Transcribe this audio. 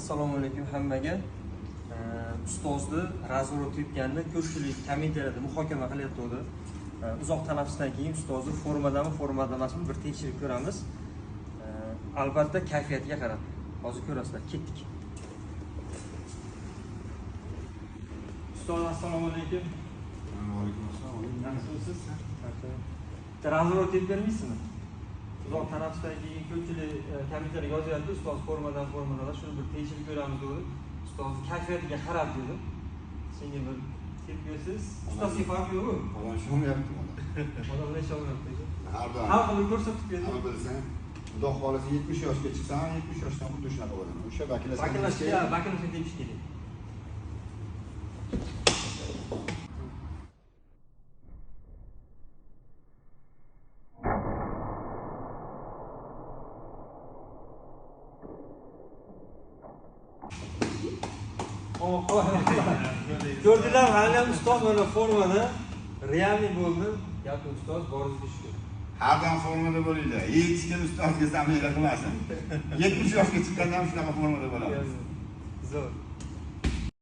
Assalomu alaykum hammaga. Ustozni razvorot etganda ko'pchilik kommentariyada muhokama qilyapti. Uzoq tanaffusdan keyin ustozni formadami, formada emasmi bir tekshirib ko'ramiz. Albatta kayfiyatiga qarab. Hozir ko'rasizlar, ketdik. Ustoz, assalomu alaykum. Va alaykum assalom. Yaxshimisiz? Razvorot etib bermaysizmi? Uzoq tanaffusdan keyin ko'pchilik kommentariyga yozyapti, ustoz formadan shuni bir tekshirib ko'ramiz dedi. Ustoz kayfiyatiga qarab dedi. Senga bir kelib bersiz. Ustozga farq yo'q-ku? Odam sho'myapti mana. Odam necha o'rnatdi? Har doim. Har xil ko'rsatib berdi. Nima bilsang, Xudo xolasa 70 yoshga chiqsam, 70 yoshdan xuddi shunaqa bo'laman. O'sha vakillashga tegish kerak. Gördüler hali ustoz mana formada realniy bo'ldi. Yoki ustoz boringizga shukur. Har doim formada bo'ladi. Yetishgan ustozga samimiy qilmasin. 70 yoshga chiqqanda ham shunaqa formada bo'ladi. Zo'r.